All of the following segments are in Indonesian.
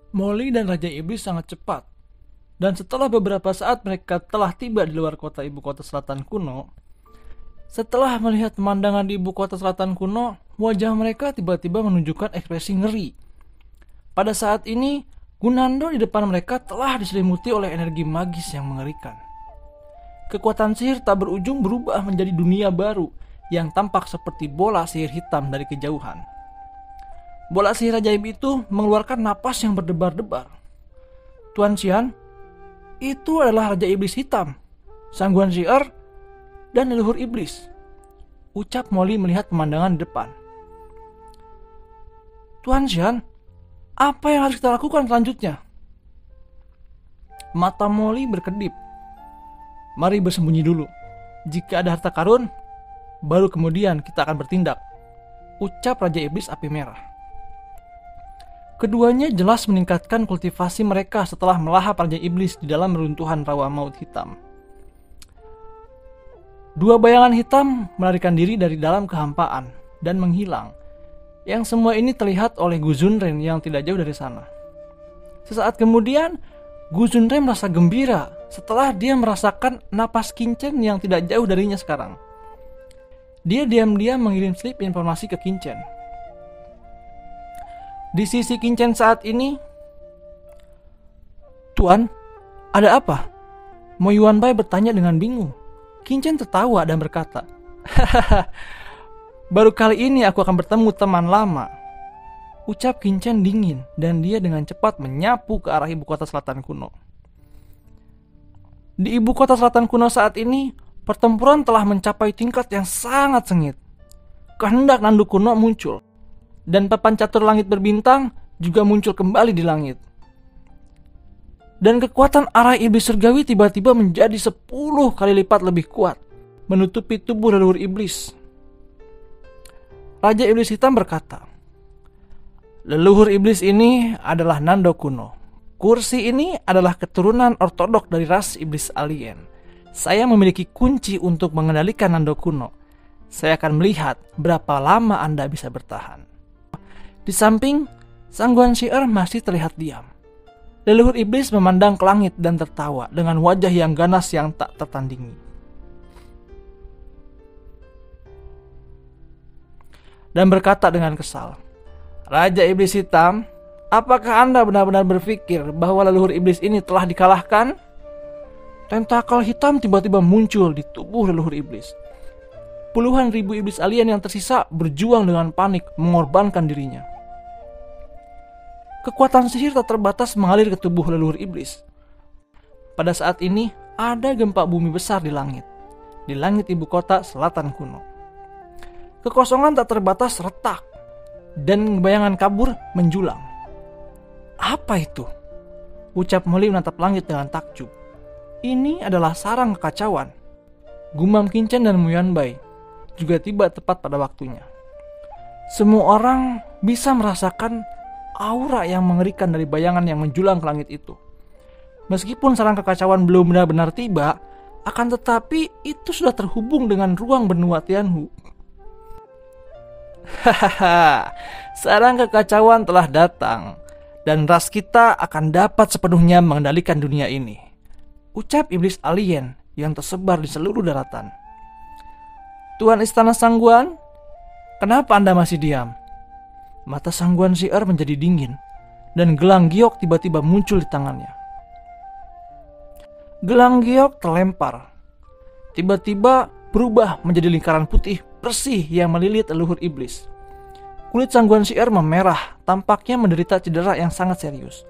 Molly dan Raja Iblis sangat cepat, dan setelah beberapa saat mereka telah tiba di luar kota ibu kota selatan kuno. Setelah melihat pemandangan di ibu kota selatan kuno, wajah mereka tiba-tiba menunjukkan ekspresi ngeri. Pada saat ini, Gunando di depan mereka telah diselimuti oleh energi magis yang mengerikan. Kekuatan sihir tak berujung berubah menjadi dunia baru yang tampak seperti bola sihir hitam dari kejauhan. Bola sihir ajaib itu mengeluarkan napas yang berdebar-debar. Tuan Xian, itu adalah Raja Iblis Hitam, Sangguan Sihir, dan leluhur iblis, ucap Molly melihat pemandangan di depan. Tuan Xian, apa yang harus kita lakukan selanjutnya? Mata Molly berkedip. Mari bersembunyi dulu. Jika ada harta karun, baru kemudian kita akan bertindak, ucap Raja Iblis Api Merah. Keduanya jelas meningkatkan kultivasi mereka setelah melahap Raja Iblis di dalam reruntuhan rawa maut hitam. Dua bayangan hitam melarikan diri dari dalam kehampaan dan menghilang. Yang semua ini terlihat oleh Gu Zunren yang tidak jauh dari sana. Sesaat kemudian, Gu Zunren merasa gembira setelah dia merasakan napas Qinchen yang tidak jauh darinya sekarang. Dia diam-diam mengirim slip informasi ke Qinchen. Di sisi Qinchen saat ini, Tuan, ada apa? Mo Yuanbai bertanya dengan bingung. Qinchen tertawa dan berkata, hahaha, baru kali ini aku akan bertemu teman lama. Ucap Qinchen dingin dan dia dengan cepat menyapu ke arah ibu kota selatan kuno. Di ibu kota selatan kuno saat ini, pertempuran telah mencapai tingkat yang sangat sengit. Kehendak Nandu kuno muncul, dan papan catur langit berbintang juga muncul kembali di langit. Dan kekuatan arah iblis surgawi tiba-tiba menjadi 10 kali lipat lebih kuat, menutupi tubuh leluhur iblis. Raja Iblis Hitam berkata, leluhur iblis ini adalah Nando kuno. Kursi ini adalah keturunan ortodok dari ras iblis alien. Saya memiliki kunci untuk mengendalikan Nando kuno. Saya akan melihat berapa lama Anda bisa bertahan. Di samping, Sangguan Sihir masih terlihat diam. Leluhur iblis memandang ke langit dan tertawa dengan wajah yang ganas yang tak tertandingi. Dan berkata dengan kesal, Raja Iblis Hitam, apakah Anda benar-benar berpikir bahwa leluhur iblis ini telah dikalahkan? Tentakel hitam tiba-tiba muncul di tubuh leluhur iblis. Puluhan ribu iblis alien yang tersisa berjuang dengan panik mengorbankan dirinya. Kekuatan sihir tak terbatas mengalir ke tubuh leluhur iblis. Pada saat ini, ada gempa bumi besar di langit ibu kota selatan kuno. Kekosongan tak terbatas retak, dan bayangan kabur menjulang. Apa itu? Ucap Molly menatap langit dengan takjub. Ini adalah sarang kekacauan. Gumam Qinchen dan Muyanbai juga tiba tepat pada waktunya. Semua orang bisa merasakan aura yang mengerikan dari bayangan yang menjulang ke langit itu. Meskipun sarang kekacauan belum benar-benar tiba, akan tetapi itu sudah terhubung dengan ruang benua Tianhu. Hahaha, sarang kekacauan telah datang, dan ras kita akan dapat sepenuhnya mengendalikan dunia ini, ucap iblis alien yang tersebar di seluruh daratan. Tuan Istana Sangguan, kenapa Anda masih diam? Mata Sangguan Sihir menjadi dingin, dan gelang giok tiba-tiba muncul di tangannya. Gelang giok terlempar, tiba-tiba berubah menjadi lingkaran putih bersih yang melilit leluhur iblis. Kulit Sangguan Sihir memerah, tampaknya menderita cedera yang sangat serius.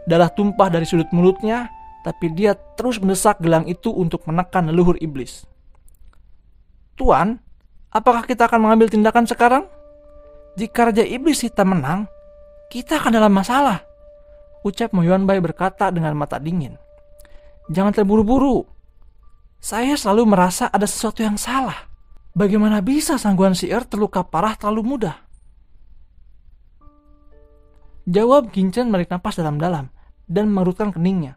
Darah tumpah dari sudut mulutnya, tapi dia terus mendesak gelang itu untuk menekan leluhur iblis. Tuan, apakah kita akan mengambil tindakan sekarang? Jika Raja Iblis Hitam menang, kita akan dalam masalah, ucap Mo Yuanbai berkata dengan mata dingin. Jangan terburu-buru. Saya selalu merasa ada sesuatu yang salah. Bagaimana bisa Sangguan Sihir terluka parah terlalu mudah? Jawab Qinchen menarik napas dalam-dalam dan mengerutkan keningnya.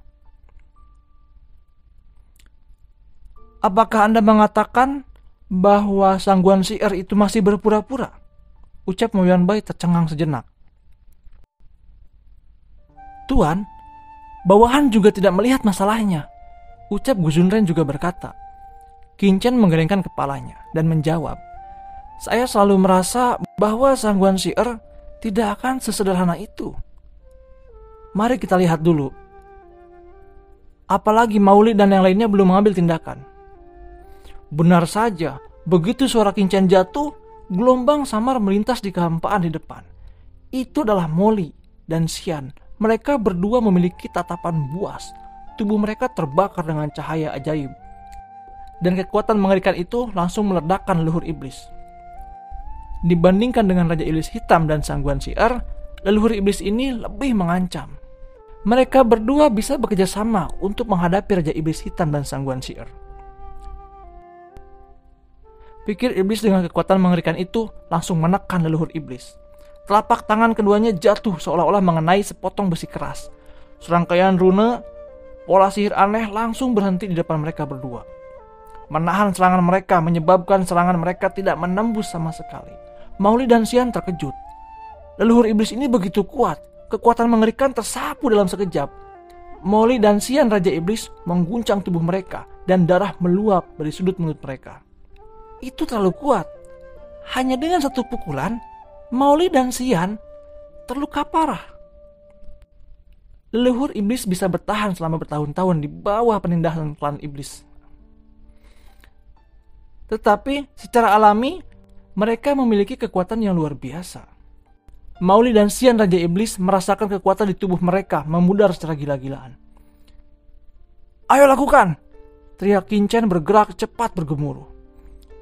Apakah Anda mengatakan bahwa Sangguan Sihir itu masih berpura-pura? Ucap Mo Yuanbai tercengang sejenak. "Tuan, bawahan juga tidak melihat masalahnya," ucap Gu Zunren juga berkata. Qin menggelengkan kepalanya dan menjawab, "Saya selalu merasa bahwa Sang Guan Xi'er tidak akan sesederhana itu. Mari kita lihat dulu. Apalagi Mauli dan yang lainnya belum mengambil tindakan." Benar saja, begitu suara Qin jatuh, gelombang samar melintas di kehampaan di depan. Itu adalah Moli dan Xian. Mereka berdua memiliki tatapan buas. Tubuh mereka terbakar dengan cahaya ajaib. Dan kekuatan mengerikan itu langsung meledakkan leluhur iblis. Dibandingkan dengan Raja Iblis Hitam dan Sang Guan Xi'er, leluhur iblis ini lebih mengancam. Mereka berdua bisa bekerja sama untuk menghadapi Raja Iblis Hitam dan Sang Guan Xi'er. Pikir iblis dengan kekuatan mengerikan itu langsung menekan leluhur iblis. Telapak tangan keduanya jatuh seolah-olah mengenai sepotong besi keras. Serangkaian rune, pola sihir aneh langsung berhenti di depan mereka berdua. Menahan serangan mereka menyebabkan serangan mereka tidak menembus sama sekali. Mauli dan Xian terkejut. Leluhur iblis ini begitu kuat, kekuatan mengerikan tersapu dalam sekejap. Mauli dan Xian Raja Iblis mengguncang tubuh mereka dan darah meluap dari sudut mulut mereka. Itu terlalu kuat. Hanya dengan satu pukulan, Mauli dan Xian terluka parah. Leluhur iblis bisa bertahan selama bertahun-tahun di bawah penindasan klan iblis. Tetapi secara alami, mereka memiliki kekuatan yang luar biasa. Mauli dan Xian Raja Iblis merasakan kekuatan di tubuh mereka memudar secara gila-gilaan. "Ayo lakukan!" teriak Qin bergerak cepat bergemuruh.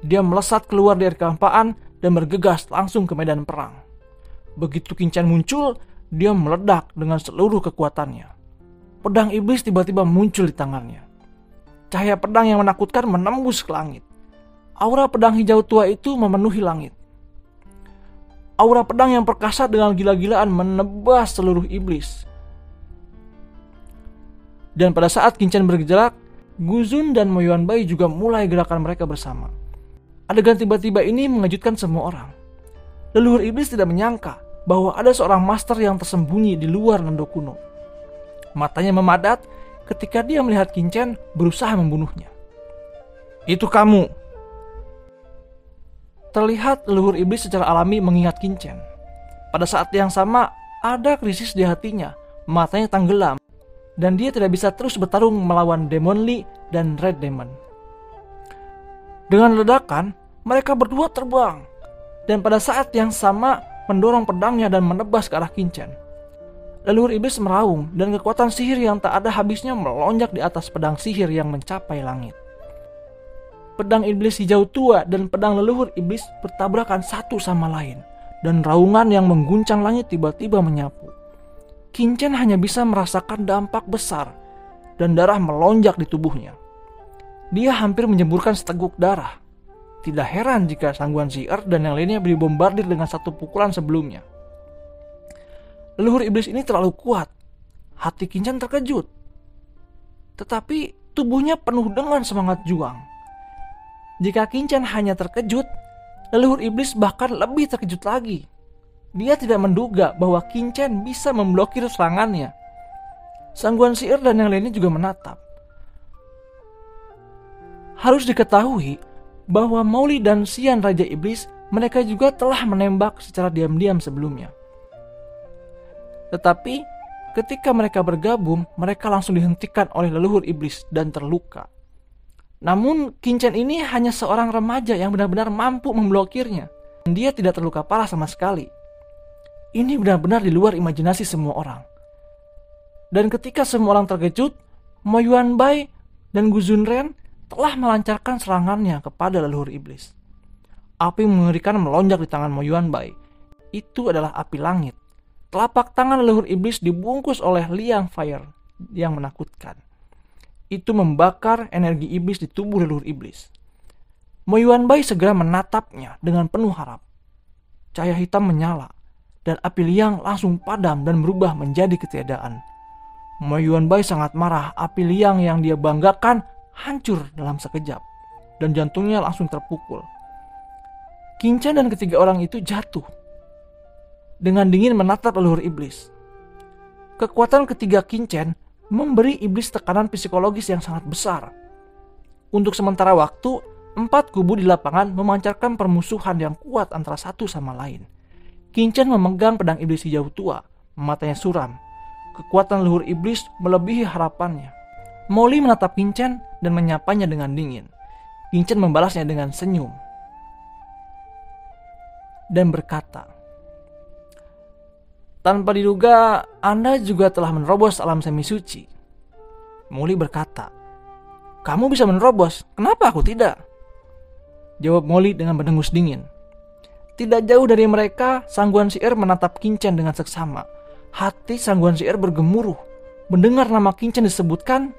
Dia melesat keluar dari kehampaan dan bergegas langsung ke medan perang. Begitu Qin muncul, dia meledak dengan seluruh kekuatannya. Pedang iblis tiba-tiba muncul di tangannya. Cahaya pedang yang menakutkan menembus ke langit. Aura pedang hijau tua itu memenuhi langit. Aura pedang yang perkasa dengan gila-gilaan menebas seluruh iblis. Dan pada saat Qin bergerak, Gu Zun dan Mo Yuanbai juga mulai gerakan mereka bersama. Adegan tiba-tiba ini mengejutkan semua orang. Leluhur iblis tidak menyangka bahwa ada seorang master yang tersembunyi di luar Nendo kuno. Matanya memadat ketika dia melihat Qin berusaha membunuhnya. "Itu kamu!" Terlihat leluhur iblis secara alami mengingat Qin. Pada saat yang sama, ada krisis di hatinya. Matanya tenggelam, dan dia tidak bisa terus bertarung melawan Demon Li dan Red Demon. Dengan ledakan, mereka berdua terbang, dan pada saat yang sama mendorong pedangnya dan menebas ke arah Qin. Leluhur iblis meraung, dan kekuatan sihir yang tak ada habisnya melonjak di atas pedang sihir yang mencapai langit. Pedang iblis hijau tua dan pedang leluhur iblis bertabrakan satu sama lain, dan raungan yang mengguncang langit tiba-tiba menyapu. Qin hanya bisa merasakan dampak besar, dan darah melonjak di tubuhnya. Dia hampir menyemburkan seteguk darah. Tidak heran jika Sang Guan Xi'er dan yang lainnya dibombardir dengan satu pukulan sebelumnya. Leluhur iblis ini terlalu kuat. Hati Qin terkejut. Tetapi tubuhnya penuh dengan semangat juang. Jika Qin hanya terkejut, leluhur iblis bahkan lebih terkejut lagi. Dia tidak menduga bahwa Qin bisa memblokir serangannya. Sang Guan Xi'er dan yang lainnya juga menatap. Harus diketahui bahwa Mauli dan Xian Raja Iblis, mereka juga telah menembak secara diam-diam sebelumnya. Tetapi ketika mereka bergabung, mereka langsung dihentikan oleh leluhur iblis dan terluka. Namun Qin ini hanya seorang remaja yang benar-benar mampu memblokirnya. Dia tidak terluka parah sama sekali. Ini benar-benar di luar imajinasi semua orang. Dan ketika semua orang terkejut, Mo Yuanbai dan Gu Zunren telah melancarkan serangannya kepada leluhur iblis. Api mengerikan melonjak di tangan Mo Yuanbai. Itu adalah api langit. Telapak tangan leluhur iblis dibungkus oleh Liang Fire yang menakutkan. Itu membakar energi iblis di tubuh leluhur iblis. Mo Yuanbai segera menatapnya dengan penuh harap. Cahaya hitam menyala, dan api liang langsung padam dan berubah menjadi ketiadaan. Mo Yuanbai sangat marah. Api liang yang dia banggakan hancur dalam sekejap, dan jantungnya langsung terpukul. Qin dan ketiga orang itu jatuh dengan dingin menatap leluhur iblis. kekuatan ketiga Qinchen memberi iblis tekanan psikologis yang sangat besar. Untuk sementara waktu, 4 kubu di lapangan memancarkan permusuhan yang kuat antara satu sama lain. Qinchen memegang pedang iblis hijau tua, matanya suram. Kekuatan leluhur iblis melebihi harapannya. Molly menatap Qinchen dan menyapanya dengan dingin. Qinchen membalasnya dengan senyum dan berkata, "Tanpa diduga, Anda juga telah menerobos alam semi suci." Molly berkata, "Kamu bisa menerobos, kenapa aku tidak?" Jawab Molly dengan berdengus dingin. Tidak jauh dari mereka, Sangguan Si'er menatap Qinchen dengan seksama. Hati Sangguan Si'er bergemuruh. Mendengar nama Qinchen disebutkan,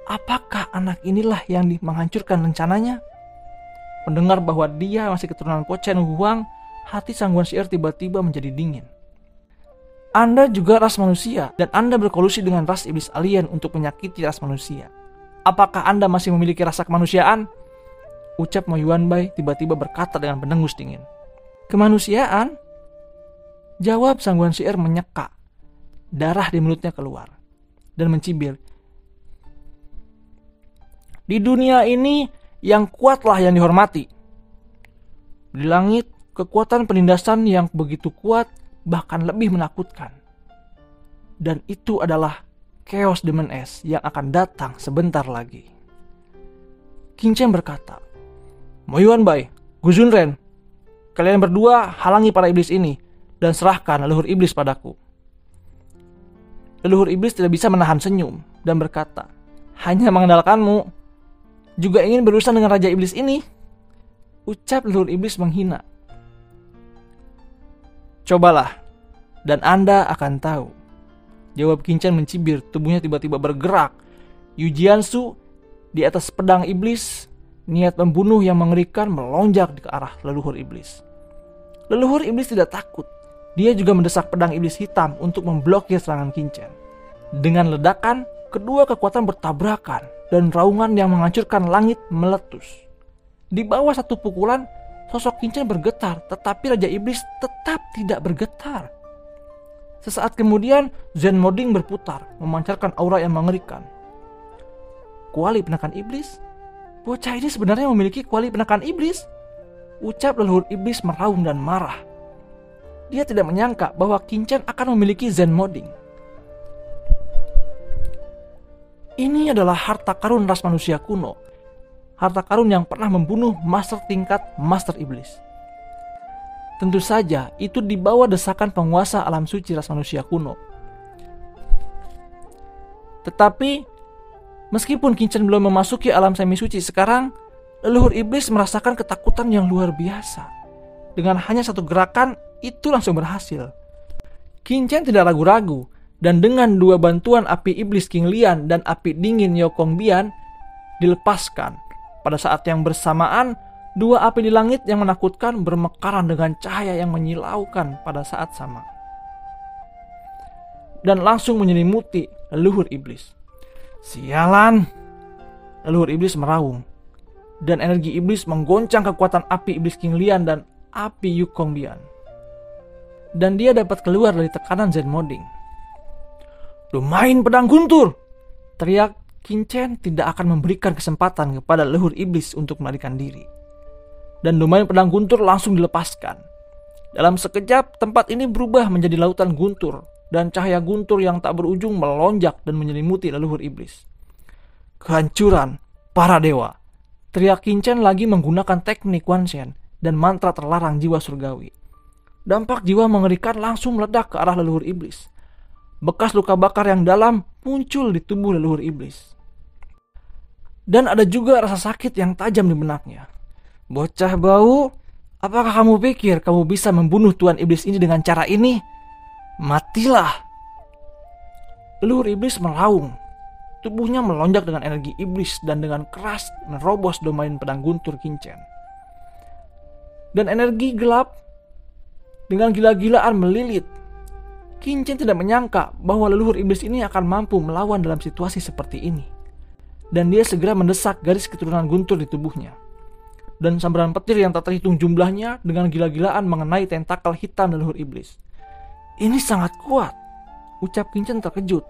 apakah anak inilah yang menghancurkan rencananya? Mendengar bahwa dia masih keturunan Po Chen Huang, hati Sangguan Si'er tiba-tiba menjadi dingin. Anda juga ras manusia, dan Anda berkolusi dengan ras iblis alien untuk menyakiti ras manusia. Apakah Anda masih memiliki rasa kemanusiaan? Ucap Mo Yuanbai tiba-tiba berkata dengan berdengus dingin. Kemanusiaan? Jawab Sangguan Si'er menyeka. Darah di mulutnya keluar dan mencibir. Di dunia ini, yang kuatlah yang dihormati. Di langit, kekuatan penindasan yang begitu kuat bahkan lebih menakutkan. Dan itu adalah Chaos Demon S yang akan datang sebentar lagi. Qinchen berkata, Mo Yuanbai, Gu Zunren, kalian berdua halangi para iblis ini dan serahkan leluhur iblis padaku. Leluhur iblis tidak bisa menahan senyum dan berkata, hanya mengandalkanmu, juga ingin berurusan dengan Raja Iblis ini? Ucap leluhur iblis menghina. Cobalah, dan Anda akan tahu. Jawab Qinchen mencibir, tubuhnya tiba-tiba bergerak. Yu Jiansu di atas pedang iblis, niat membunuh yang mengerikan melonjak ke arah leluhur iblis. Leluhur iblis tidak takut. Dia juga mendesak pedang iblis hitam untuk memblokir serangan Qinchen. Dengan ledakan, kedua kekuatan bertabrakan dan raungan yang menghancurkan langit meletus. Di bawah satu pukulan, sosok Qinchen bergetar, tetapi Raja Iblis tetap tidak bergetar. Sesaat kemudian, Zen Moding berputar, memancarkan aura yang mengerikan. Kuali penekan iblis? Bocah ini sebenarnya memiliki kuali penekan iblis. Ucap leluhur iblis meraung dan marah. Dia tidak menyangka bahwa Qinchen akan memiliki Zen Moding. Ini adalah harta karun ras manusia kuno. Harta karun yang pernah membunuh master tingkat master iblis. Tentu saja itu di bawah desakan penguasa alam suci ras manusia kuno. Tetapi meskipun Qinchen belum memasuki alam semi suci sekarang, leluhur iblis merasakan ketakutan yang luar biasa. Dengan hanya satu gerakan, itu langsung berhasil. Qinchen tidak ragu-ragu, dan dengan dua bantuan api iblis King Lian dan api dingin Yokong Bian dilepaskan. Pada saat yang bersamaan, dua api di langit yang menakutkan bermekaran dengan cahaya yang menyilaukan pada saat sama. Dan langsung menyelimuti leluhur iblis. Sialan! Leluhur iblis meraung. Dan energi iblis menggoncang kekuatan api iblis King Lian dan api Yukong Bian. Dan dia dapat keluar dari tekanan Zen Moding. Domain pedang guntur! Teriak Qinchen tidak akan memberikan kesempatan kepada leluhur iblis untuk melarikan diri. Dan domain pedang guntur langsung dilepaskan. Dalam sekejap, tempat ini berubah menjadi lautan guntur. Dan cahaya guntur yang tak berujung melonjak dan menyelimuti leluhur iblis. Kehancuran para dewa! Teriak Qinchen lagi menggunakan teknik Wan Shen dan mantra terlarang jiwa surgawi. Dampak jiwa mengerikan langsung meledak ke arah leluhur iblis. Bekas luka bakar yang dalam muncul di tubuh leluhur iblis. Dan ada juga rasa sakit yang tajam di benaknya. Bocah bau, apakah kamu pikir kamu bisa membunuh Tuan Iblis ini dengan cara ini? Matilah! Leluhur iblis meraung. Tubuhnya melonjak dengan energi iblis dan dengan keras menerobos domain pedang guntur Qinchen. Dan energi gelap dengan gila-gilaan melilit. Qinchen tidak menyangka bahwa leluhur iblis ini akan mampu melawan dalam situasi seperti ini. Dan dia segera mendesak garis keturunan guntur di tubuhnya. Dan sambaran petir yang tak terhitung jumlahnya dengan gila-gilaan mengenai tentakel hitam leluhur iblis. Ini sangat kuat. Ucap Kincen terkejut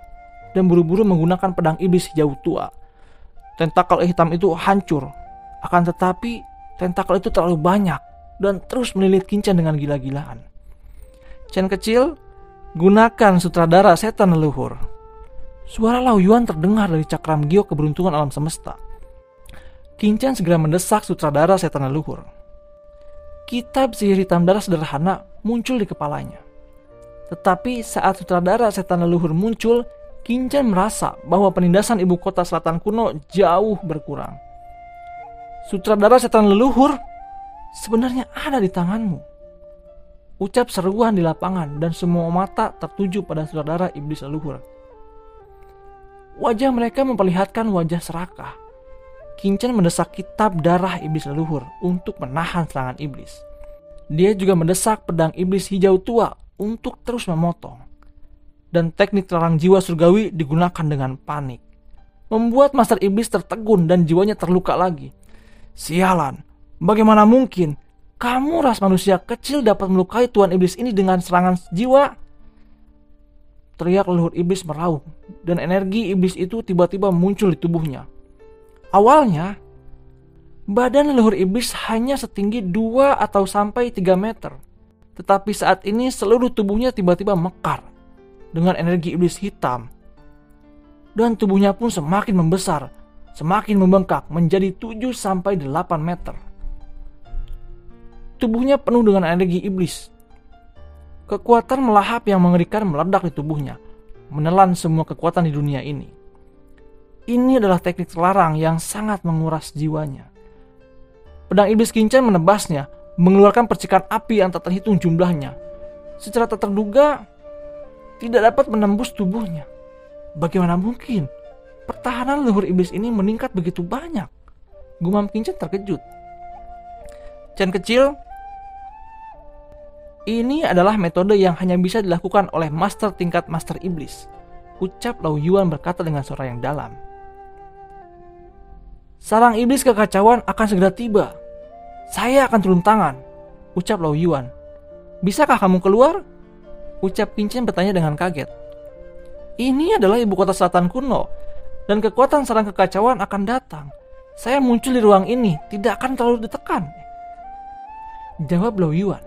dan buru-buru menggunakan pedang iblis hijau tua. Tentakel hitam itu hancur. Akan tetapi tentakel itu terlalu banyak dan terus melilit Kincen dengan gila-gilaan. Chen kecil, gunakan sutradara setan leluhur. Suara Lao Yuan terdengar dari cakram giok keberuntungan alam semesta. Kincen segera mendesak sutradara setan leluhur. Kitab sihir hitam darah sederhana muncul di kepalanya. Tetapi saat sutradara setan leluhur muncul, Kincen merasa bahwa penindasan ibu kota selatan kuno jauh berkurang. Sutradara setan leluhur sebenarnya ada di tanganmu. Ucap seruan di lapangan dan semua mata tertuju pada sutradara iblis leluhur. Wajah mereka memperlihatkan wajah serakah. Kincen mendesak kitab darah iblis leluhur untuk menahan serangan iblis. Dia juga mendesak pedang iblis hijau tua untuk terus memotong. Dan teknik terlarang jiwa surgawi digunakan dengan panik. Membuat master iblis tertegun dan jiwanya terluka lagi. Sialan, bagaimana mungkin kamu ras manusia kecil dapat melukai tuan iblis ini dengan serangan jiwa? Teriak leluhur iblis meraung dan energi iblis itu tiba-tiba muncul di tubuhnya. Awalnya, badan leluhur iblis hanya setinggi 2 atau sampai 3 meter. Tetapi saat ini seluruh tubuhnya tiba-tiba mekar dengan energi iblis hitam. Dan tubuhnya pun semakin membesar, semakin membengkak menjadi 7 sampai 8 meter. Tubuhnya penuh dengan energi iblis. Kekuatan melahap yang mengerikan meledak di tubuhnya, menelan semua kekuatan di dunia ini. Ini adalah teknik terlarang yang sangat menguras jiwanya. Pedang iblis Kincen menebasnya, mengeluarkan percikan api yang tak terhitung jumlahnya. Secara tak terduga, tidak dapat menembus tubuhnya. Bagaimana mungkin pertahanan leluhur iblis ini meningkat begitu banyak? Gumam Kincen terkejut. Chen kecil, ini adalah metode yang hanya bisa dilakukan oleh master tingkat master iblis. Ucap Lao Yuan berkata dengan suara yang dalam. Sarang iblis kekacauan akan segera tiba. Saya akan turun tangan. Ucap Lao Yuan. Bisakah kamu keluar? Ucap Kincen bertanya dengan kaget. Ini adalah ibu kota selatan kuno, dan kekuatan sarang kekacauan akan datang. Saya muncul di ruang ini, tidak akan terlalu ditekan. Jawab Lao Yuan.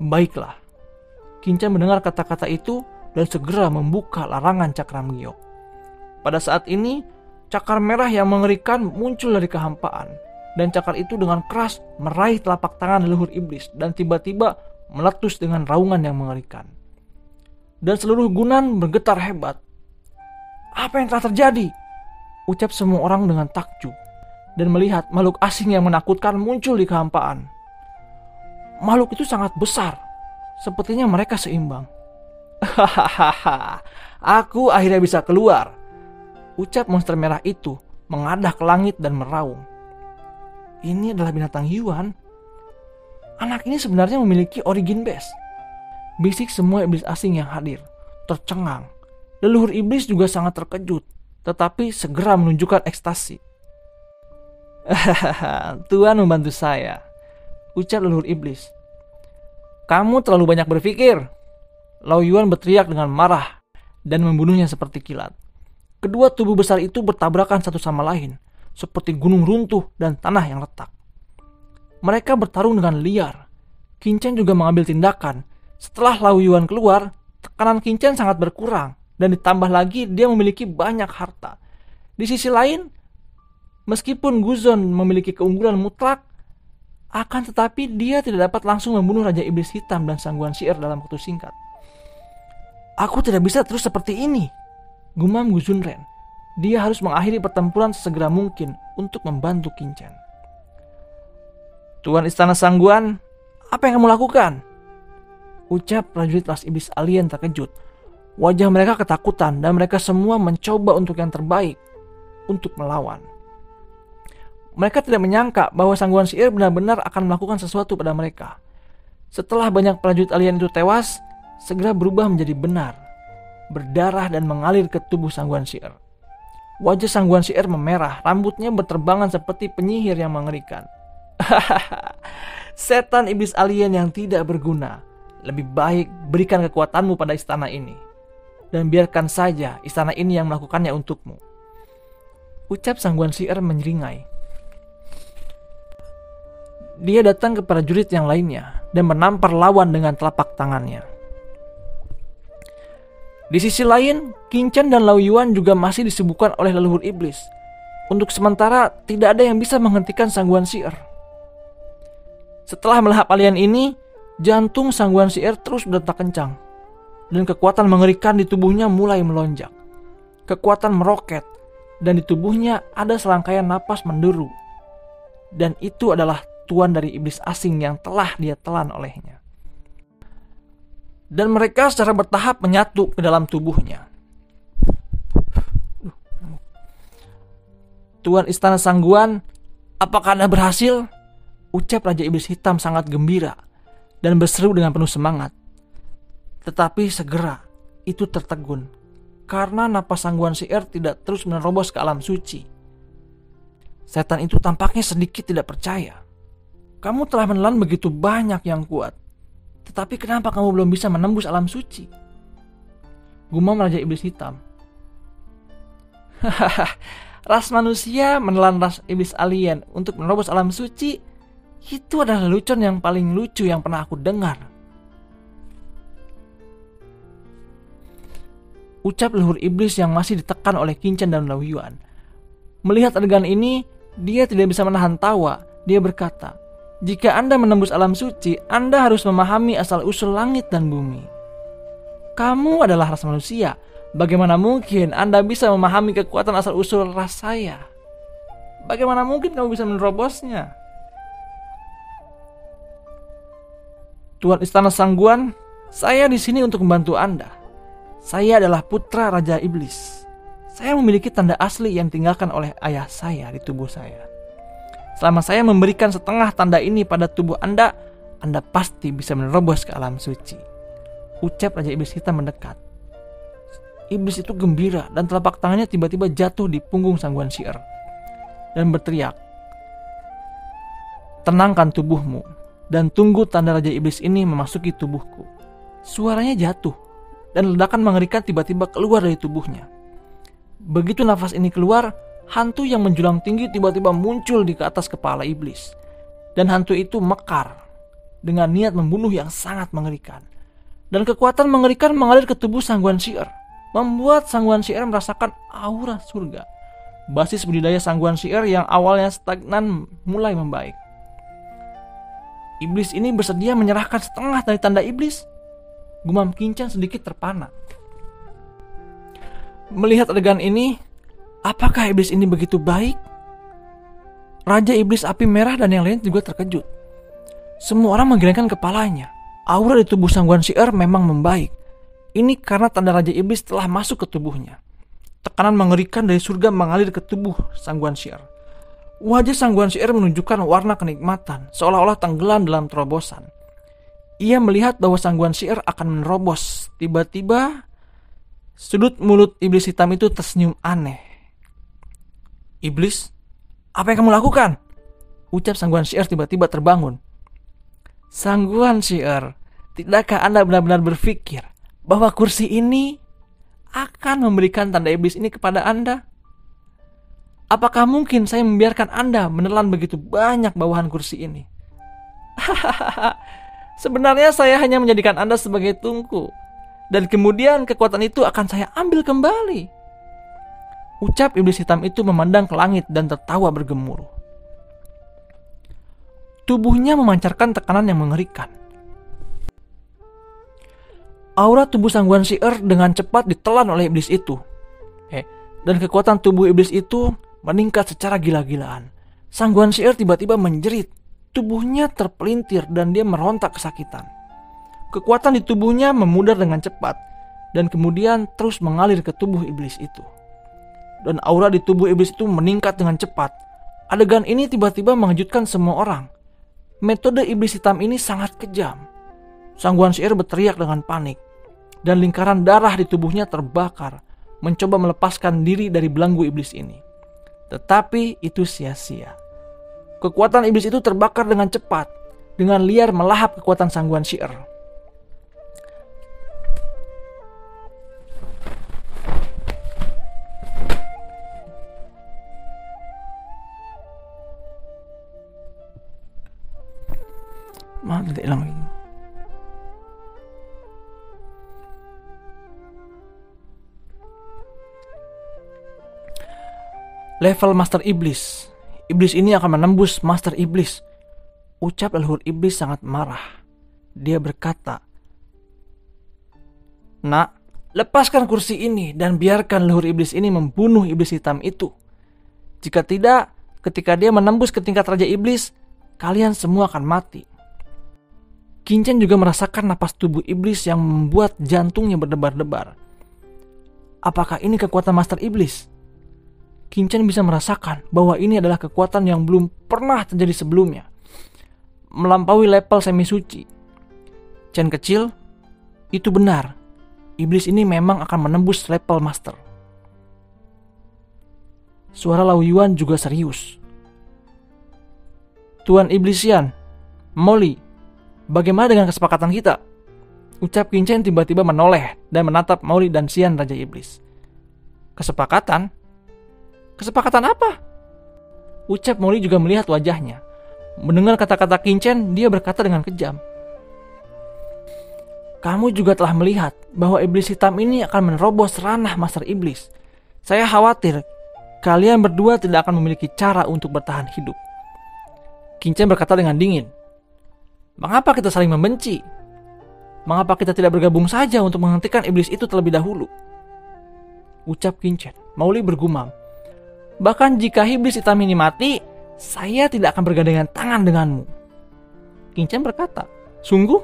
Baiklah. Kincen mendengar kata-kata itu dan segera membuka larangan cakram giok. Pada saat ini, cakar merah yang mengerikan muncul dari kehampaan. Dan cakar itu dengan keras meraih telapak tangan leluhur iblis dan tiba-tiba meletus dengan raungan yang mengerikan. Dan seluruh gunan bergetar hebat. Apa yang telah terjadi? Ucap semua orang dengan takjub dan melihat makhluk asing yang menakutkan muncul di kehampaan. Makhluk itu sangat besar. Sepertinya mereka seimbang. Hahaha, aku akhirnya bisa keluar. Ucap monster merah itu mengadah ke langit dan meraung. Ini adalah binatang Yuan. Anak ini sebenarnya memiliki origin base. Bisik semua iblis asing yang hadir, tercengang. Leluhur iblis juga sangat terkejut, tetapi segera menunjukkan ekstasi. Tuan membantu saya. Ucap leluhur iblis. Kamu terlalu banyak berpikir. Lao Yuan berteriak dengan marah dan membunuhnya seperti kilat. Kedua tubuh besar itu bertabrakan satu sama lain, seperti gunung runtuh dan tanah yang retak. Mereka bertarung dengan liar. Kincen juga mengambil tindakan. Setelah Lao Yuan keluar, tekanan Kincen sangat berkurang, dan ditambah lagi dia memiliki banyak harta. Di sisi lain, meskipun Guzon memiliki keunggulan mutlak, akan tetapi dia tidak dapat langsung membunuh Raja Iblis Hitam dan Sangguan Syair dalam waktu singkat. Aku tidak bisa terus seperti ini, gumam Guzunren. Dia harus mengakhiri pertempuran sesegera mungkin untuk membantu Kincen. Tuan Istana Sangguan, apa yang kamu lakukan? Ucap prajurit ras iblis alien terkejut. Wajah mereka ketakutan dan mereka semua mencoba untuk yang terbaik untuk melawan. Mereka tidak menyangka bahwa Sangguan Syair benar-benar akan melakukan sesuatu pada mereka. Setelah banyak prajurit alien itu tewas, segera berubah menjadi benar, berdarah dan mengalir ke tubuh Sangguan Syair. Wajah Sangguan Syair memerah, rambutnya berterbangan seperti penyihir yang mengerikan. Setan iblis alien yang tidak berguna. Lebih baik berikan kekuatanmu pada istana ini. dan biarkan saja istana ini yang melakukannya untukmu. Ucap sangguan sihir menyeringai. Dia datang ke prajurit yang lainnya dan menampar lawan dengan telapak tangannya. Di sisi lain, Qin Chen dan Lao Yuan juga masih disibukkan oleh leluhur iblis. Untuk sementara, tidak ada yang bisa menghentikan sangguan sihir. Setelah melahap alien ini, jantung sangguan sihir terus berdetak kencang, dan kekuatan mengerikan di tubuhnya mulai melonjak. Kekuatan meroket, dan di tubuhnya ada serangkaian napas menderu. Dan itu adalah tuan dari iblis asing yang telah dia telan olehnya. Dan mereka secara bertahap menyatu ke dalam tubuhnya. Tuan Istana Sangguan, apakah Anda berhasil? Ucap Raja Iblis Hitam sangat gembira dan berseru dengan penuh semangat. Tetapi segera itu tertegun karena napas sangguan sihir tidak terus menerobos ke alam suci. Setan itu tampaknya sedikit tidak percaya. Kamu telah menelan begitu banyak yang kuat, tetapi kenapa kamu belum bisa menembus alam suci? Gumam Raja Iblis Hitam. Ras manusia menelan ras iblis alien untuk menerobos alam suci, itu adalah lelucon yang paling lucu yang pernah aku dengar. Ucap leluhur iblis yang masih ditekan oleh Qin Chen dan Lao Yuan. Melihat adegan ini, dia tidak bisa menahan tawa. Dia berkata, jika Anda menembus alam suci, Anda harus memahami asal-usul langit dan bumi. Kamu adalah ras manusia. Bagaimana mungkin Anda bisa memahami kekuatan asal-usul ras saya? Bagaimana mungkin kamu bisa menerobosnya? Tuan Istana Sangguan, saya di sini untuk membantu Anda. Saya adalah putra Raja Iblis. Saya memiliki tanda asli yang ditinggalkan oleh ayah saya di tubuh saya. Selama saya memberikan setengah tanda ini pada tubuh Anda pasti bisa menerobos ke alam suci. Ucap Raja Iblis Hitam mendekat. Iblis itu gembira dan telapak tangannya tiba-tiba jatuh di punggung sangguan sihir dan berteriak, tenangkan tubuhmu dan tunggu tanda Raja Iblis ini memasuki tubuhku. Suaranya jatuh dan ledakan mengerikan tiba-tiba keluar dari tubuhnya. Begitu nafas ini keluar, hantu yang menjulang tinggi tiba-tiba muncul di atas kepala iblis. Dan hantu itu mekar dengan niat membunuh yang sangat mengerikan. Dan kekuatan mengerikan mengalir ke tubuh sangguan sihir, membuat sangguan sihir merasakan aura surga. Basis budidaya sangguan sihir yang awalnya stagnan mulai membaik. Iblis ini bersedia menyerahkan setengah dari tanda iblis. Gumam Qin Chen sedikit terpana. Melihat adegan ini, apakah iblis ini begitu baik? Raja Iblis Api Merah dan yang lain juga terkejut. Semua orang menggelengkan kepalanya. Aura di tubuh sangguan sihir memang membaik. Ini karena tanda Raja Iblis telah masuk ke tubuhnya. Tekanan mengerikan dari surga mengalir ke tubuh sangguan sihir. Wajah sangguan sihir menunjukkan warna kenikmatan, seolah-olah tenggelam dalam terobosan. Ia melihat bahwa sangguan sihir akan menerobos. Tiba-tiba, sudut mulut iblis hitam itu tersenyum aneh. Iblis, apa yang kamu lakukan? Ucap sangguan sihir tiba-tiba terbangun. Sangguan sihir, tidakkah Anda benar-benar berpikir bahwa kursi ini akan memberikan tanda iblis ini kepada Anda? Apakah mungkin saya membiarkan Anda menelan begitu banyak bawahan kursi ini? Sebenarnya saya hanya menjadikan Anda sebagai tungku, dan kemudian kekuatan itu akan saya ambil kembali. Ucap iblis hitam itu memandang ke langit dan tertawa bergemuruh. Tubuhnya memancarkan tekanan yang mengerikan. Aura tubuh sangguan sihir dengan cepat ditelan oleh iblis itu. Dan kekuatan tubuh iblis itu meningkat secara gila-gilaan. Sangguan sihir tiba-tiba menjerit. Tubuhnya terpelintir dan dia merontak kesakitan. Kekuatan di tubuhnya memudar dengan cepat dan kemudian terus mengalir ke tubuh iblis itu. Dan aura di tubuh iblis itu meningkat dengan cepat. Adegan ini tiba-tiba mengejutkan semua orang. Metode iblis hitam ini sangat kejam. Sangguan sihir berteriak dengan panik. Dan lingkaran darah di tubuhnya terbakar, mencoba melepaskan diri dari belenggu iblis ini. Tetapi itu sia-sia. Kekuatan iblis itu terbakar dengan cepat, dengan liar melahap kekuatan sangguan sihir. Maaf, tidak hilang lagi. Level Master Iblis. Iblis ini akan menembus Master Iblis. Ucap leluhur iblis sangat marah. Dia berkata, "Nak, lepaskan kursi ini dan biarkan leluhur iblis ini membunuh iblis hitam itu. Jika tidak, ketika dia menembus ke tingkat Raja Iblis, kalian semua akan mati." Qin Chen juga merasakan napas tubuh iblis yang membuat jantungnya berdebar-debar. Apakah ini kekuatan Master Iblis? Qin Chen bisa merasakan bahwa ini adalah kekuatan yang belum pernah terjadi sebelumnya, melampaui level semi suci. Chen kecil, itu benar. Iblis ini memang akan menembus level master. Suara Lao Yuan juga serius. "Tuan Iblisian, Molly, bagaimana dengan kesepakatan kita?" Ucap Qin Chen tiba-tiba menoleh dan menatap Molly dan Xian Raja Iblis. "Kesepakatan? Kesepakatan apa?" Ucap Molly juga melihat wajahnya. Mendengar kata-kata Qin Chen, dia berkata dengan kejam, "Kamu juga telah melihat bahwa iblis hitam ini akan menerobos ranah Master Iblis. Saya khawatir kalian berdua tidak akan memiliki cara untuk bertahan hidup." Qin Chen berkata dengan dingin, "Mengapa kita saling membenci? Mengapa kita tidak bergabung saja untuk menghentikan iblis itu terlebih dahulu?" Ucap Qin Chen. Molly bergumam, "Bahkan jika iblis hitam ini mati, saya tidak akan bergandengan tangan denganmu." Qin Chen berkata, "Sungguh?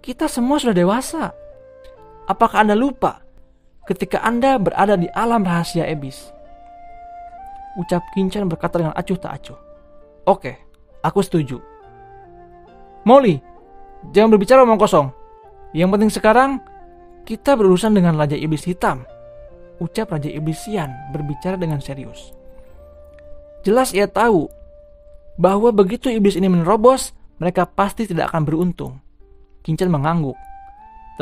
Kita semua sudah dewasa. Apakah Anda lupa ketika Anda berada di alam rahasia Abyss?" Ucap Qin Chen berkata dengan acuh tak acuh, "Oke, aku setuju. Molly, jangan berbicara omong kosong. Yang penting sekarang, kita berurusan dengan Raja Iblis Hitam." Ucap Raja Iblis Xian berbicara dengan serius. Jelas ia tahu bahwa begitu iblis ini menerobos, mereka pasti tidak akan beruntung. Qin Chen mengangguk.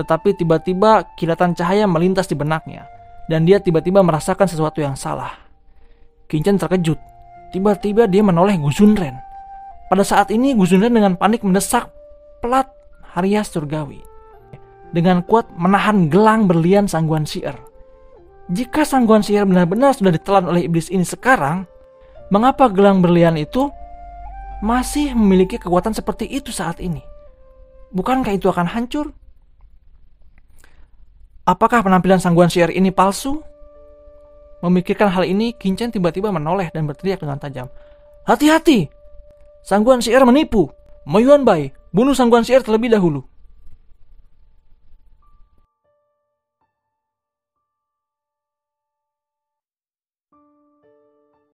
Tetapi tiba-tiba kilatan cahaya melintas di benaknya, dan dia tiba-tiba merasakan sesuatu yang salah. Qin Chen terkejut. Tiba-tiba dia menoleh Gu Zunren. Pada saat ini Gu Zunren dengan panik mendesak pelat Haria Surgawi, dengan kuat menahan gelang berlian Sangguan Sihir. Jika Sangguan Sihir benar-benar sudah ditelan oleh iblis ini sekarang, mengapa gelang berlian itu masih memiliki kekuatan seperti itu saat ini? Bukankah itu akan hancur? Apakah penampilan Sangguan Sihir ini palsu? Memikirkan hal ini, Qin Chen tiba-tiba menoleh dan berteriak dengan tajam, "Hati-hati! Sangguan Sihir menipu! Mo Yuanbai, bunuh Sangguan Sihir terlebih dahulu!"